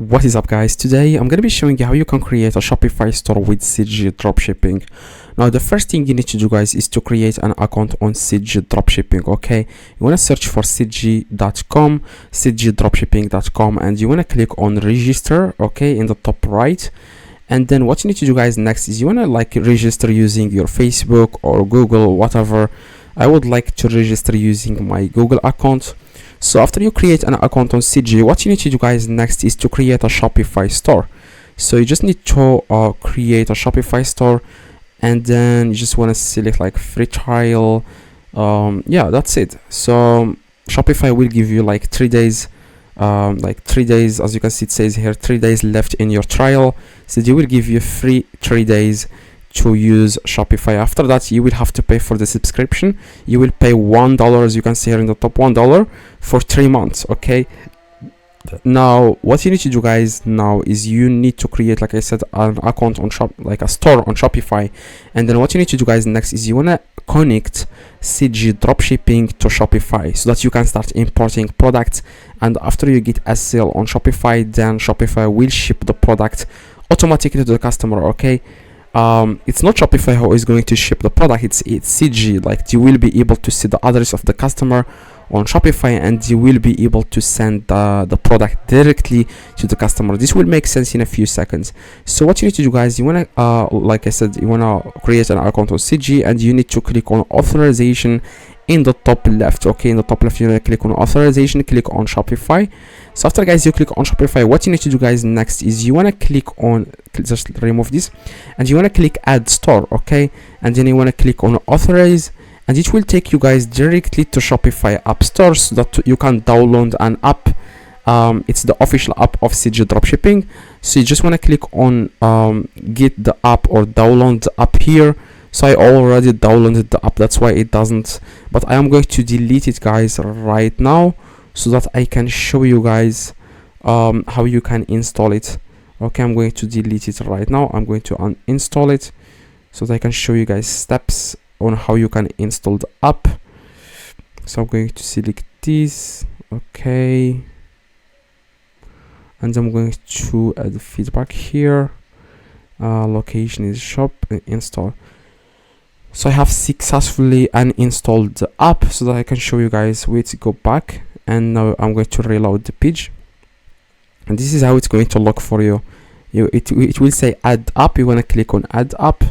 What is up, guys? Today I'm going to be showing you how you can create a Shopify store with CJ Dropshipping. Now the first thing you need to do, guys, is to create an account on CJ Dropshipping. Okay, you want to search for cj.com, cjdropshipping.com, and you want to click on register, okay, in the top right. And then what you need to do, guys, next is you want to register using your Facebook or Google, whatever. I would like to register using my Google account. So after you create an account on CJ, what you need to do, guys, next is to create a Shopify store. So you just need to create a Shopify store, and then you just want to select free trial. Yeah, that's it. So Shopify will give you 3 days, 3 days. As you can see, it says here 3 days left in your trial. So they will give you free 3 days to use Shopify. After that, you will have to pay for the subscription. You will pay $1, as you can see here in the top, $1 for 3 months. Okay, now what you need to do, guys, now is you need to create, like I said, an account on a store on Shopify. And then what you need to do, guys, next is you want to connect CJ Dropshipping to Shopify so that you can start importing products. And after you get a sale on Shopify, then Shopify will ship the product automatically to the customer. Okay, it's not Shopify who is going to ship the product, it's CJ. You will be able to see the address of the customer on Shopify, and you will be able to send the product directly to the customer. This will make sense in a few seconds. So what you need to do, guys, you want to like I said, you want to create an account on CJ, and you need to click on authorization in the top left. Okay, in the top left, you want to click on authorization, click on Shopify. So after, guys, you click on Shopify, what you need to do, guys, next is you want to click on, just remove this, and you want to click add store. Okay, and then you want to click on authorize, and it will take you, guys, directly to Shopify App Store so that you can download an app. It's the official app of CJ Dropshipping. So you just want to click on get the app or download the app here. So I already downloaded the app, that's why it doesn't, but I am going to delete it, guys, right now so that I can show you guys how you can install it. Okay, I'm going to delete it right now. I'm going to uninstall it so that I can show you guys steps on how you can install the app. So I'm going to select this, okay, and I'm going to add the feedback here. Location is shop and install. So I have successfully uninstalled the app so that I can show you guys. Wait, go back, and now I'm going to reload the page, and this is how it's going to look for you. It will say add app. You want to click on add app,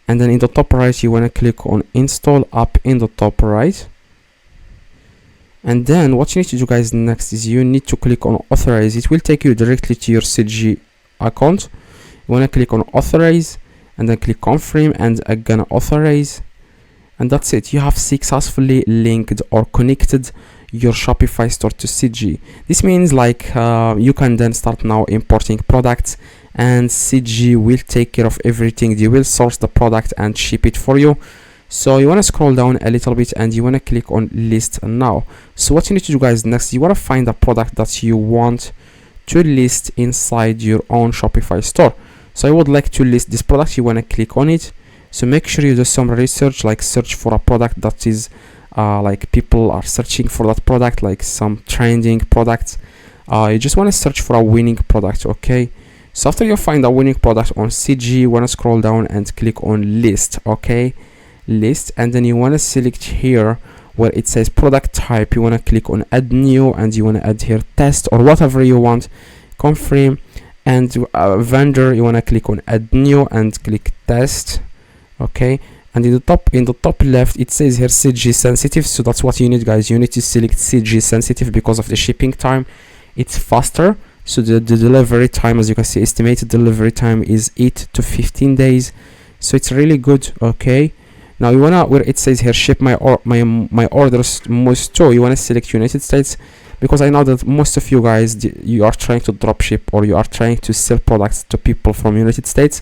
and then in the top right you want to click on install app in the top right. And then what you need to do, guys, next is you need to click on authorize. It will take you directly to your CJ account. You want to click on authorize, and then click confirm, and again authorize, and that's it. You have successfully linked or connected your Shopify store to CJ. This means you can then start now importing products, and CJ will take care of everything. They will source the product and ship it for you. So you want to scroll down a little bit, and you want to click on list now. So what you need to do, guys, next, you want to find a product that you want to list inside your own Shopify store. So I would like to list this product. You want to click on it. So make sure you do some research, search for a product that is people are searching for that product, some trending products. You just want to search for a winning product. Okay, so after you find a winning product on CJ, you want to scroll down and click on list. Okay, list, and then you want to select here where it says product type. You want to click on add new, and you want to add here test or whatever you want. Confirm. And vendor, you want to click on add new and click test. Okay, and in the top left it says here CJ sensitive. So that's what you need, guys. You need to select CJ sensitive because of the shipping time. It's faster. So the delivery time, as you can see, estimated delivery time is 8 to 15 days. So it's really good. Okay, now you wanna, where it says here ship my orders most to, you want to select United States, because I know that most of you guys, you are trying to drop ship or you are trying to sell products to people from United States.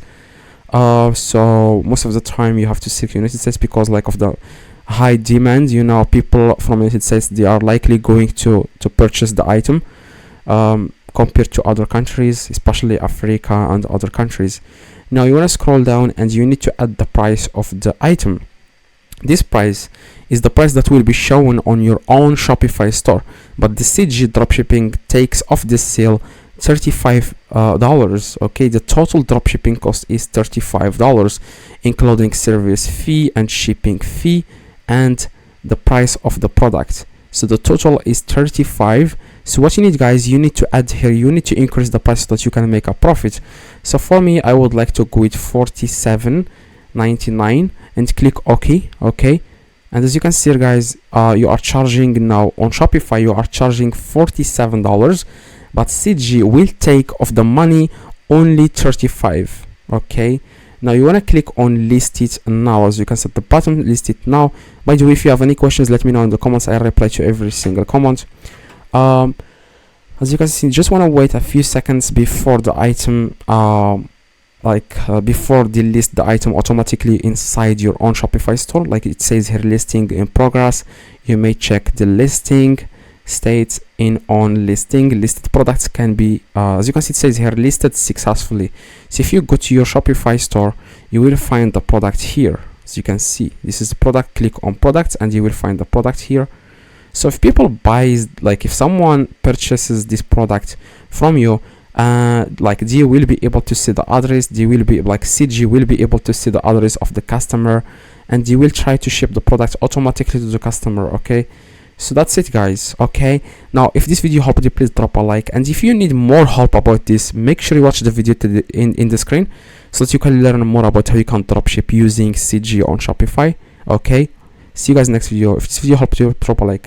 So most of the time you have to select United States because of the high demand. People from United States, they are likely going to purchase the item compared to other countries, especially Africa and other countries. Now you want to scroll down, and you need to add the price of the item. This price is the price that will be shown on your own Shopify store, but the CJ Dropshipping takes off this sale $35. Okay, the total dropshipping cost is $35, including service fee and shipping fee and the price of the product. So the total is 35. So what you need, guys, you need to add here, you need to increase the price so that you can make a profit. So for me, I would like to go with $47.99 and click OK. Okay, and as you can see here, guys, you are charging now on Shopify, you are charging $47, but CG will take off the money only 35. Okay, now you want to click on list it now. As you can see at the bottom, list it now. By the way, if you have any questions, let me know in the comments. I reply to every single comment. As you can see, just want to wait a few seconds before the item before they list the item automatically inside your own Shopify store. Like it says here, listing in progress. You may check the listing states in on listing. Listed products can be as you can see, it says here listed successfully. So if you go to your Shopify store, you will find the product here. As you can see, this is the product. Click on products and you will find the product here. So if people buys, like if someone purchases this product from you, like they will be able to see the address, they will be like CG will be able to see the address of the customer, and they will try to ship the product automatically to the customer. Okay, so that's it, guys. Okay, now if this video helped you, please drop a like, and if you need more help about this, make sure you watch the video to in the screen so that you can learn more about how you can dropship using CG on Shopify. Okay, see you guys next video. If this video helped you, drop a like.